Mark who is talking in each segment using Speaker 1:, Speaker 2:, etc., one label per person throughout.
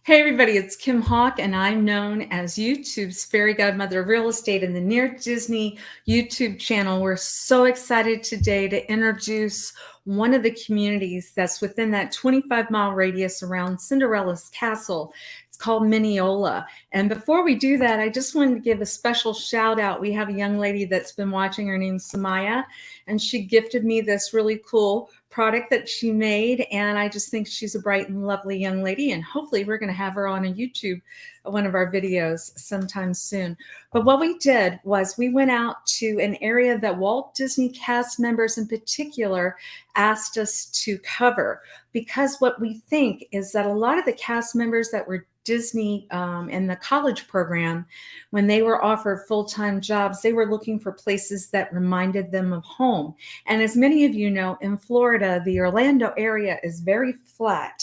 Speaker 1: Hey everybody, it's Kim Hawk, and I'm known as YouTube's fairy godmother of real estate in the Near Disney YouTube channel. We're so excited today to introduce one of the communities that's within that 25-mile radius around Cinderella's castle. It's called Minneola. And before we do that, I just wanted to give a special shout out. We have a young lady that's been watching. Her name's Samaya, and she gifted me this really cool product that she made, and I just think she's a bright and lovely young lady, and hopefully we're going to have her on a YouTube, one of our videos sometime soon. But what we did was we went out to an area that Walt Disney cast members in particular asked us to cover, because what we think is that a lot of the cast members that were Disney in the college program, when they were offered full-time jobs, they were looking for places that reminded them of home. And as many of you know, in Florida, the Orlando area is very flat,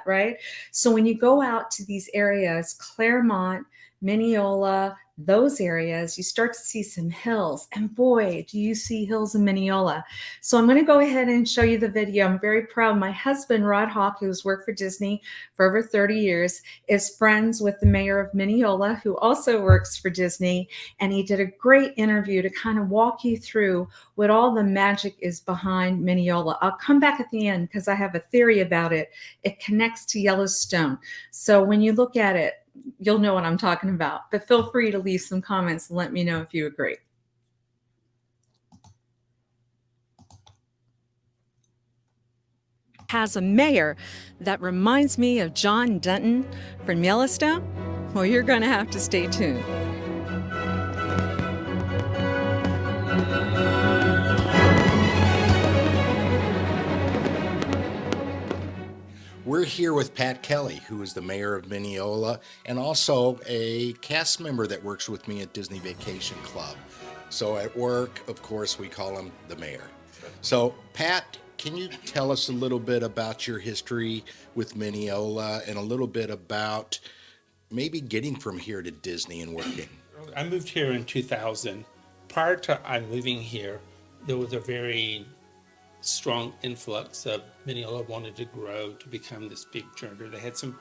Speaker 1: right? So when you go out to these areas, Claremont, Minneola, those areas, you start to see some hills. And boy, do you see hills in Minneola. So I'm going to go ahead and show you the video. I'm very proud. My husband, Rod Hawk, who's worked for Disney for over 30 years, is friends with the mayor of Minneola, who also works for Disney. And he did a great interview to kind of walk you through what all the magic is behind Minneola. I'll come back at the end because I have a theory about it. It connects to Yellowstone. So when you look at it, you'll know what I'm talking about. But feel free to leave some comments and let me know if you agree. Has a mayor that reminds me of John Dutton from Yellowstone? Well, you're going to have to stay tuned.
Speaker 2: We're here with Pat Kelley, who is the mayor of Minneola and also a cast member that works with me at Disney Vacation Club. So at work, of course, we call him the mayor. So Pat, can you tell us a little bit about your history with Minneola and a little bit about maybe getting from here to Disney and working?
Speaker 3: I moved here in 2000. Prior to I moving here, there was a very strong influx of Minneola wanted to grow to become this big journey. They had some,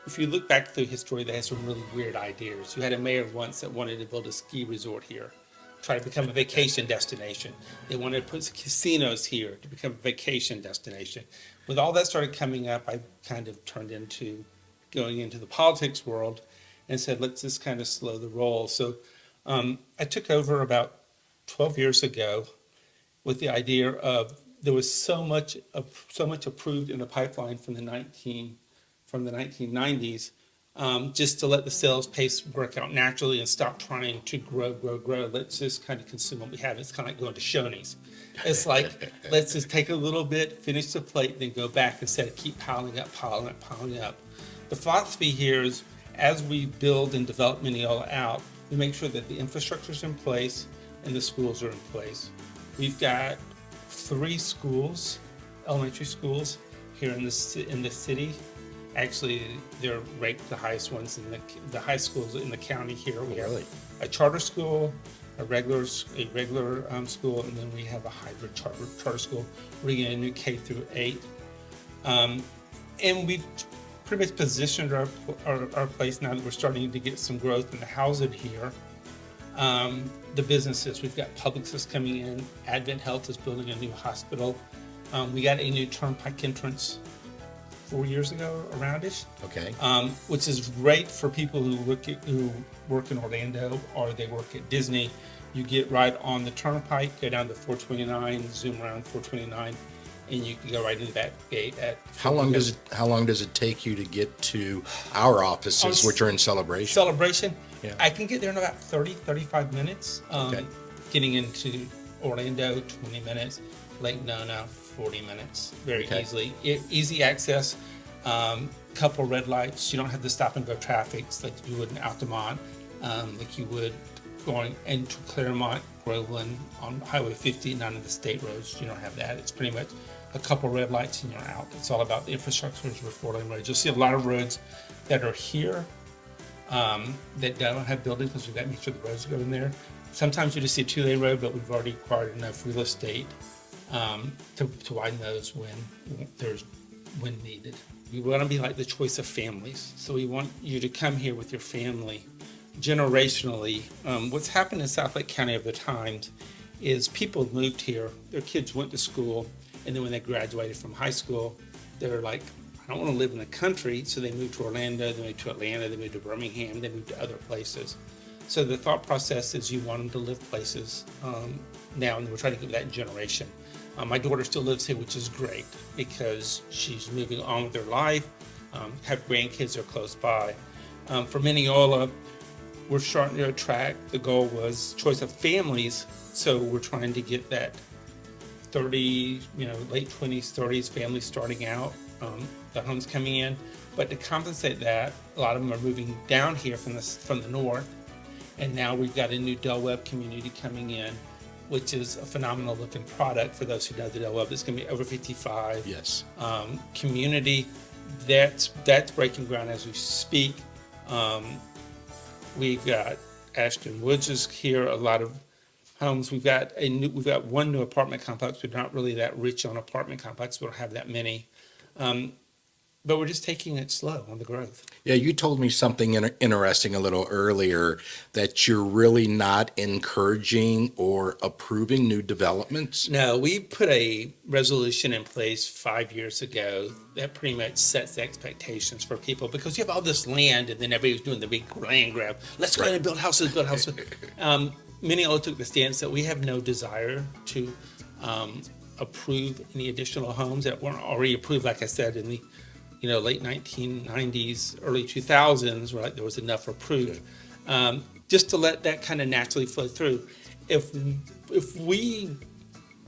Speaker 3: if you look back through history, they had some really weird ideas. You had a mayor once that wanted to build a ski resort here, try to become a vacation destination. They wanted to put casinos here to become a vacation destination. With all that started coming up, I kind of turned into going into the politics world and said, let's just kind of slow the roll. So I took over about 12 years ago with the idea of there was so much approved in the pipeline from the 1990s, just to let the sales pace work out naturally and stop trying to grow. Let's just kind of consume what we have. It's kind of like going to Shoney's. It's like, let's just take a little bit, finish the plate, then go back instead of keep piling up. The philosophy here is, as we build and develop Minneola out, we make sure that the infrastructure is in place and the schools are in place. We've got 3 schools, elementary schools here in the city. Actually, they're ranked the highest ones in the high schools in the county here. We have a charter school, a regular school, and then we have a hybrid charter school. We're getting a new K through 8, and we've pretty much positioned our place now that we're starting to get some growth in the housing here. The businesses, we've got Publix coming in, Advent Health is building a new hospital. We got a new turnpike entrance 4 years ago, around-ish.
Speaker 2: Okay.
Speaker 3: Which is great for people who work in Orlando or they work at Disney. You get right on the turnpike, go down to 429, zoom around 429, and you can go right into that gate at.
Speaker 2: How long does it take you to get to our offices, which are in Celebration? Yeah.
Speaker 3: I can get there in about 35 minutes.
Speaker 2: Okay.
Speaker 3: Getting into Orlando, 20 minutes. Lake Nona, 40 minutes. Very easily. Easy access. Couple red lights. You don't have to stop and go traffic like you would in Altamont, like you would going into Claremont, Groveland on Highway 50, none of the state roads. You don't have that. It's pretty much a couple red lights and you're out. It's all about the infrastructure. We're 4-lane roads. You'll see a lot of roads that are here that don't have buildings because we've got to make sure the roads go in there. Sometimes you just see a 2-lane road, but we've already acquired enough real estate to widen those when there's when needed. We want to be like the choice of families. So we want you to come here with your family generationally. What's happened in South Lake County over the times is people moved here, their kids went to school, and then when they graduated from high school, they're like, I don't want to live in the country, so they moved to Orlando, they moved to Atlanta, they moved to Birmingham, they moved to other places. So the thought process is you want them to live places now, and we're trying to give that generation. My daughter still lives here, which is great because she's moving on with her life, have grandkids that are close by. For Minneola, we're starting to attract, the goal was choice of families, so we're trying to get that 30, late 20s, 30s families starting out, the homes coming in. But to compensate that, a lot of them are moving down here from the north, and now we've got a new Del Webb community coming in, which is a phenomenal looking product. For those who know the Del Webb, it's going to be over 55.
Speaker 2: Yes.
Speaker 3: Community that's breaking ground as we speak. We've got Ashton Woods is here. A lot of homes. We've got one new apartment complex. We're not really that rich on apartment complexes. We don't have that many. But we're just taking it slow on the growth.
Speaker 2: Yeah, you told me something interesting a little earlier, that you're really not encouraging or approving new developments.
Speaker 3: No, we put a resolution in place 5 years ago that pretty much sets the expectations for people, because you have all this land and then everybody's doing the big land grab. Let's go ahead and build houses, build houses. Minneola took the stance that we have no desire to approve any additional homes that weren't already approved, like I said, in the late 1990s, early 2000s, right? There was enough approved, just to let that kind of naturally flow through. If we,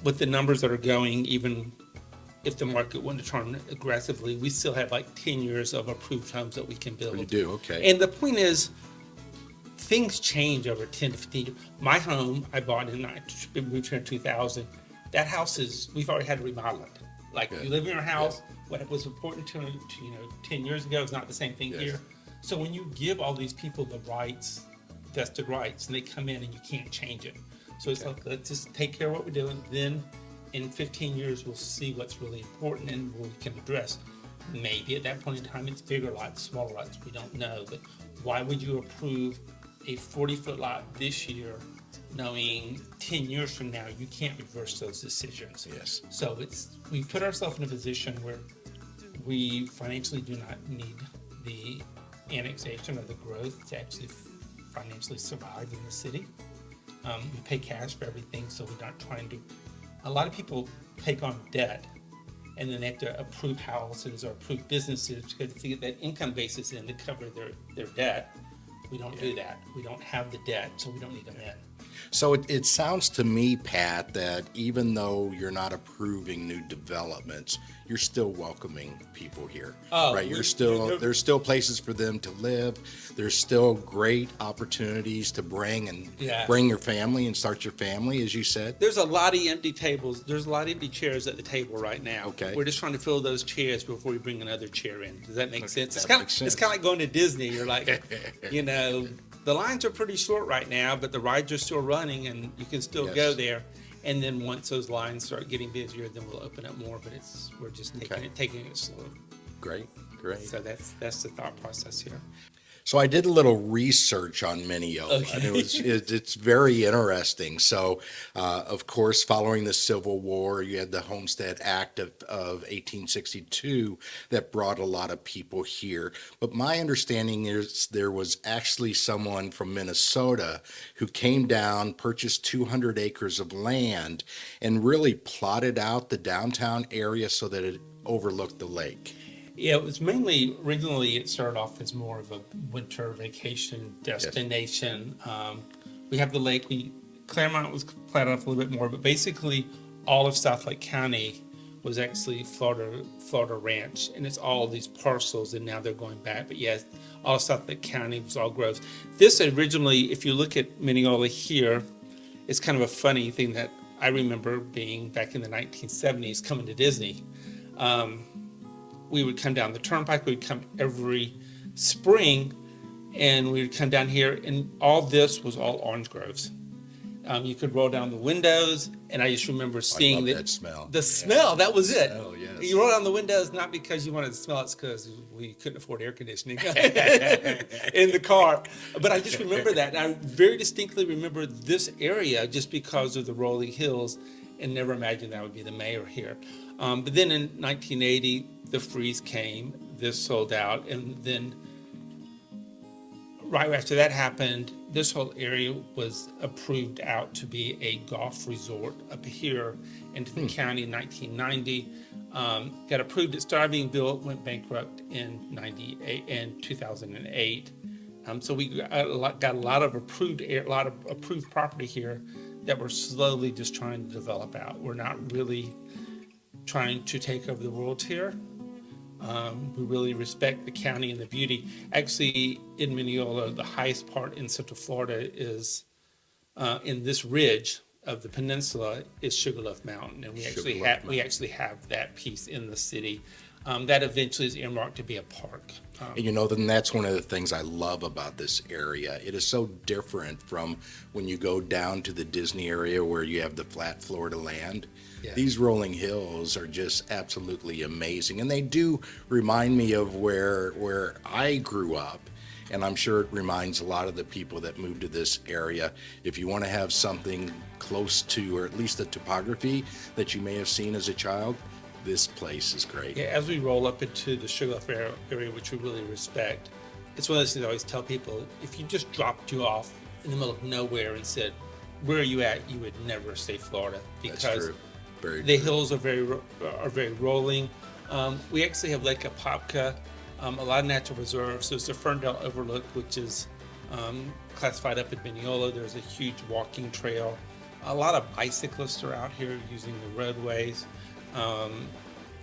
Speaker 3: with the numbers that are going, even if the market wouldn't turn aggressively, we still have like 10 years of approved homes that we can build.
Speaker 2: You do, okay.
Speaker 3: And the point is, things change over 10 to 15 years. My home, I bought I moved here in 2000. That house we've already had to remodel it. Like, you live in your house, what was important to 10 years ago is not the same thing here. So when you give all these people the rights, vested rights, and they come in and you can't change it. So it's like, let's just take care of what we're doing. Then in 15 years, we'll see what's really important and what we can address. Maybe at that point in time, it's bigger lots, smaller lots, we don't know. But why would you approve a 40-foot lot this year, knowing 10 years from now you can't reverse those decisions?
Speaker 2: Yes.
Speaker 3: So we put ourselves in a position where we financially do not need the annexation or the growth to actually financially survive in the city. We pay cash for everything, so we're not trying to. A lot of people take on debt, and then they have to approve houses or approve businesses because to get that income basis in to cover their debt. We don't do that. We don't have the debt, so we don't need them in.
Speaker 2: So it sounds to me, Pat, that even though you're not approving new developments, you're still welcoming people here, right? There's still places for them to live. There's still great opportunities to bring your family and start your family, as you said.
Speaker 3: There's a lot of empty tables. There's a lot of empty chairs at the table right now.
Speaker 2: Okay.
Speaker 3: We're just trying to fill those chairs before we bring another chair in. Does that make sense?
Speaker 2: That makes sense.
Speaker 3: It's kind of like going to Disney. You're like, the lines are pretty short right now, but the rides are still running and you can still go there. And then once those lines start getting busier, then we'll open up more, but we're just taking it slow.
Speaker 2: Great.
Speaker 3: So that's the thought process here.
Speaker 2: So I did a little research on Minneola, and it's very interesting. So, of course, following the Civil War, you had the Homestead Act of 1862 that brought a lot of people here. But my understanding is there was actually someone from Minnesota who came down, purchased 200 acres of land, and really plotted out the downtown area so that it overlooked the lake.
Speaker 3: Yeah, it was originally it started off as more of a winter vacation destination. We have the lake. Claremont was planned off a little bit more, but basically all of South Lake County was actually Florida Ranch, and it's all these parcels, and now they're going back. But yes, all of South Lake County was all groves. This originally, if you look at Minneola here, it's kind of a funny thing that I remember being back in the 1970s coming to Disney. We would come down the turnpike. We'd come every spring, and we would come down here, and all this was all orange groves. You could roll down the windows, and I just remember seeing
Speaker 2: that smell.
Speaker 3: The smell, that was it.
Speaker 2: Smell, yes.
Speaker 3: You roll down the windows not because you wanted to smell, it's because we couldn't afford air conditioning in the car. But I just remember that. And I very distinctly remember this area just because of the rolling hills, and never imagined that would be the mayor here. But then in 1980, the freeze came, this sold out, and then right after that happened, this whole area was approved out to be a golf resort up here into the county in 1990. Got approved, it started being built, went bankrupt in 2008. So we got a lot of approved property here that we're slowly just trying to develop out. We're not really trying to take over the world here. We really respect the county and the beauty. Actually, in Minneola, the highest part in Central Florida is in this ridge of the peninsula is Sugarloaf Mountain, and we actually have that piece in the city. That eventually is earmarked to be a park.
Speaker 2: And then that's one of the things I love about this area. It is so different from when you go down to the Disney area where you have the flat Florida land.
Speaker 3: Yeah.
Speaker 2: These rolling hills are just absolutely amazing, and they do remind me of where I grew up, and I'm sure it reminds a lot of the people that moved to this area. If you want to have something close to, or at least the topography that you may have seen as a child, this place is great.
Speaker 3: Yeah, as we roll up into the Sugarloaf area, which we really respect, it's one of those things I always tell people, if you just dropped you off in the middle of nowhere and said, where are you at, you would never say Florida, because
Speaker 2: That's true.
Speaker 3: The hills are very rolling. We actually have Lake Apopka, a lot of natural reserves. There's the Ferndale Overlook, which is classified up in Minneola. There's a huge walking trail. A lot of bicyclists are out here using the roadways.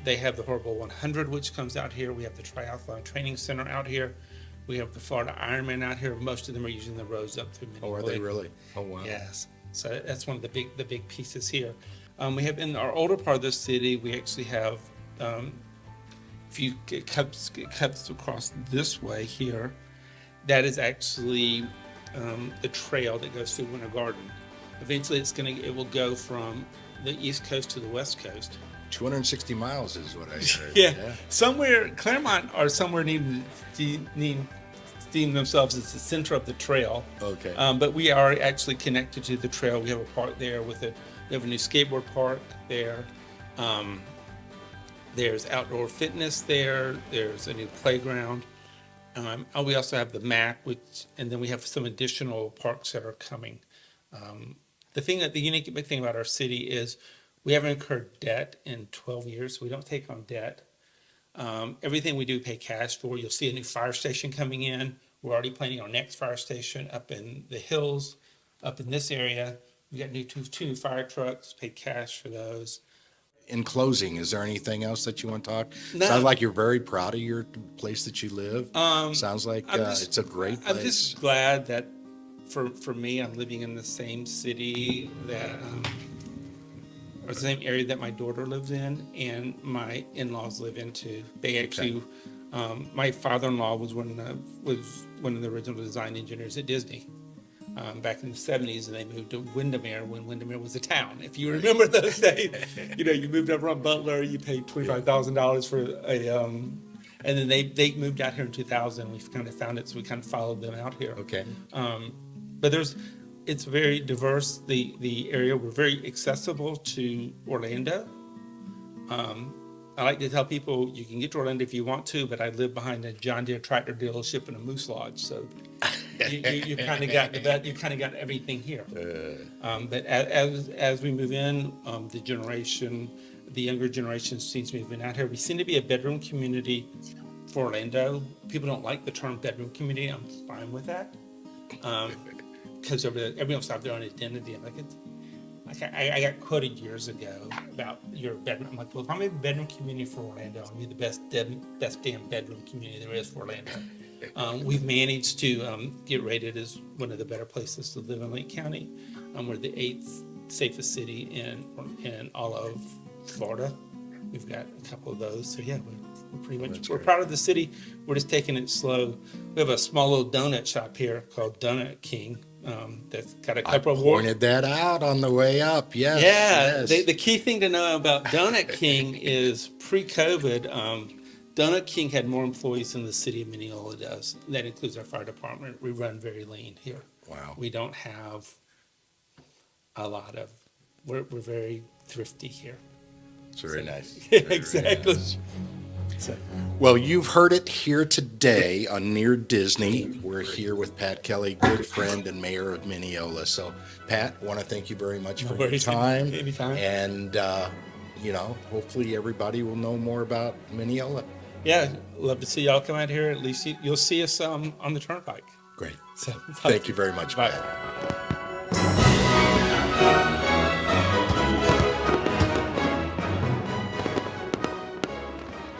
Speaker 3: They have the Horrible 100, which comes out here. We have the Triathlon Training Center out here. We have the Florida Ironman out here. Most of them are using the roads up through Minneola.
Speaker 2: Oh, are they really? Oh, wow.
Speaker 3: Yes. So that's one of the big pieces here. We have in our older part of the city, we actually have, if you get cuts across this way here, that is actually the trail that goes through Winter Garden. Eventually it will go from the East Coast to the West Coast.
Speaker 2: 260 miles is what I heard.
Speaker 3: Yeah. Somewhere, Claremont or somewhere need deem themselves as the center of the trail.
Speaker 2: Okay.
Speaker 3: But we are actually connected to the trail. We have a park there we have a new skateboard park there. There's outdoor fitness there. There's a new playground. We also have the MAC, and then we have some additional parks that are coming. The unique big thing about our city is we haven't incurred debt in 12 years. We don't take on debt. Everything we do pay cash for. You'll see a new fire station coming in. We're already planning our next fire station up in the hills, up in this area. We got two new fire trucks, paid cash for those.
Speaker 2: In closing, is there anything else that you want to talk?
Speaker 3: No.
Speaker 2: Sounds like you're very proud of your place that you live. Sounds like it's a great place.
Speaker 3: I'm just glad that for me, I'm living in the same city that, or the same area that my daughter lives in and my in-laws live in too. They actually, my father-in-law was one of the original design engineers at Disney. Back in the 70s, and they moved to Windermere when Windermere was a town. If you remember those days, you moved up from Butler, you paid $25,000 for and then they moved out here in 2000. We kind of found it, so we kind of followed them out here.
Speaker 2: Okay.
Speaker 3: But it's very diverse. The area, we're very accessible to Orlando. I like to tell people you can get to Orlando if you want to, but I live behind a John Deere tractor dealership and a moose lodge, so you kind of got that. You kind of got everything here. But as we move in, the younger generation seems to be moving out here. We seem to be a bedroom community for Orlando. People don't like the term bedroom community. I'm fine with that, because everyone else have their own identity. I got quoted years ago about your bedroom. I'm like, well, if I'm a bedroom community for Orlando, I'm the best damn bedroom community there is for Orlando. We've managed to get rated as one of the better places to live in Lake County. We're the 8th safest city in all of Florida. We've got a couple of those. So yeah, we're proud of the city. We're just taking it slow. We have a small little donut shop here called Donut King. That's got a
Speaker 2: I
Speaker 3: couple of awards.
Speaker 2: pointed that out on the way up. Yes.
Speaker 3: Yeah,
Speaker 2: yes.
Speaker 3: the key thing to know about Donut King is pre-COVID, Donut King had more employees than the city of Minneola does. That includes our fire department. We run very lean here.
Speaker 2: Wow.
Speaker 3: We don't have a lot of, we're very thrifty here.
Speaker 2: It's very nice.
Speaker 3: Yeah,
Speaker 2: Very, very
Speaker 3: exactly.
Speaker 2: nice.
Speaker 3: So,
Speaker 2: Well, you've heard it here today on Near Disney. We're here with Pat Kelley, good friend and mayor of Minneola. So, Pat, want to thank you very much for your
Speaker 3: worries.
Speaker 2: time.
Speaker 3: Anytime.
Speaker 2: And, hopefully everybody will know more about Minneola.
Speaker 3: yeah, love to see y'all come out here. At least you'll see us on the turnpike.
Speaker 2: Great.
Speaker 3: So,
Speaker 2: Thank you very much,
Speaker 3: Bye.
Speaker 2: Pat.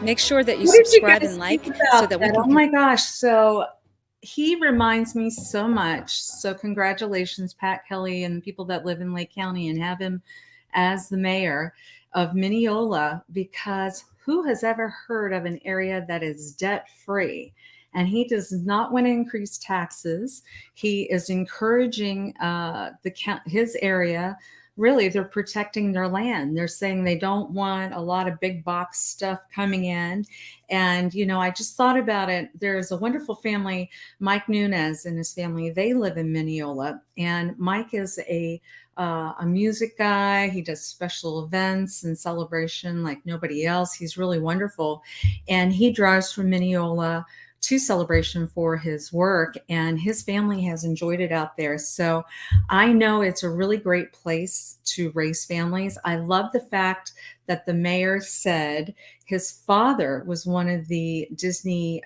Speaker 4: Make sure that you
Speaker 1: What did you
Speaker 4: subscribe
Speaker 1: guys
Speaker 4: and like
Speaker 1: think
Speaker 4: so
Speaker 1: about
Speaker 4: that we
Speaker 1: that?
Speaker 4: can
Speaker 1: Oh my gosh. So he reminds me so much. So congratulations, Pat Kelley, and the people that live in Lake County and have him as the mayor of Minneola, because who has ever heard of an area that is debt free? And he does not want to increase taxes. He is encouraging his area. Really, they're protecting their land. They're saying they don't want a lot of big box stuff coming in. And, I just thought about it. There's a wonderful family, Mike Nunez and his family. They live in Minneola. And Mike is a music guy. He does special events and celebration like nobody else. He's really wonderful. And he drives from Minneola to Celebration for his work, and his family has enjoyed it out there. So I know it's a really great place to raise families. I love the fact that the mayor said his father was one of the Disney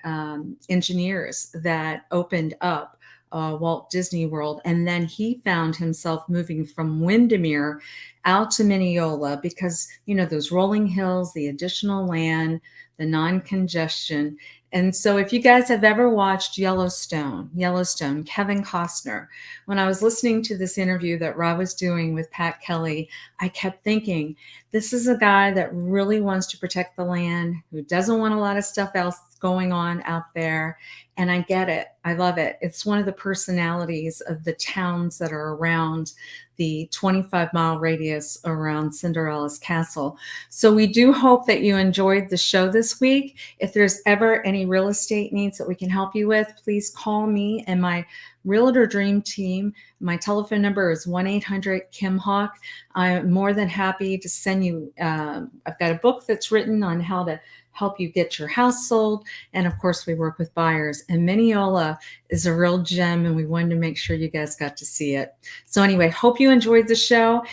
Speaker 1: engineers that opened up Walt Disney World. And then he found himself moving from Windermere out to Minneola because, those rolling hills, the additional land, the non-congestion. And so if you guys have ever watched Yellowstone, Kevin Costner, when I was listening to this interview that Rob was doing with Pat Kelley, I kept thinking, this is a guy that really wants to protect the land, who doesn't want a lot of stuff else going on out there. And I get it. I love it. It's one of the personalities of the towns that are around the 25-mile radius around Cinderella's castle. So we do hope that you enjoyed the show this week. If there's ever any real estate needs that we can help you with, please call me and my Realtor Dream Team. My telephone number is 1-800-KIM-HAWK. I'm more than happy to send you, I've got a book that's written on how to help you get your house sold. And of course, we work with buyers. And Minneola is a real gem, and we wanted to make sure you guys got to see it. So anyway, hope you enjoyed the show.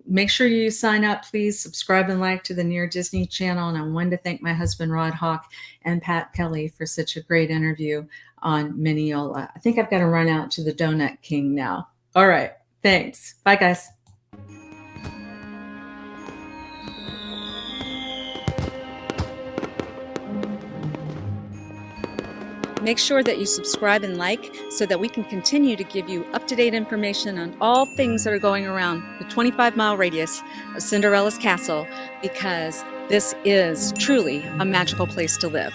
Speaker 1: Make sure you sign up, please. Subscribe and like to the Near Disney channel. And I wanted to thank my husband, Rod Hawk, and Pat Kelley for such a great interview on Minneola. I think I've got to run out to the Donut King now. All right. Thanks. Bye, guys.
Speaker 4: make sure that you subscribe and like so that we can continue to give you up-to-date information on all things that are going around the 25-mile radius of Cinderella's castle, because this is truly a magical place to live.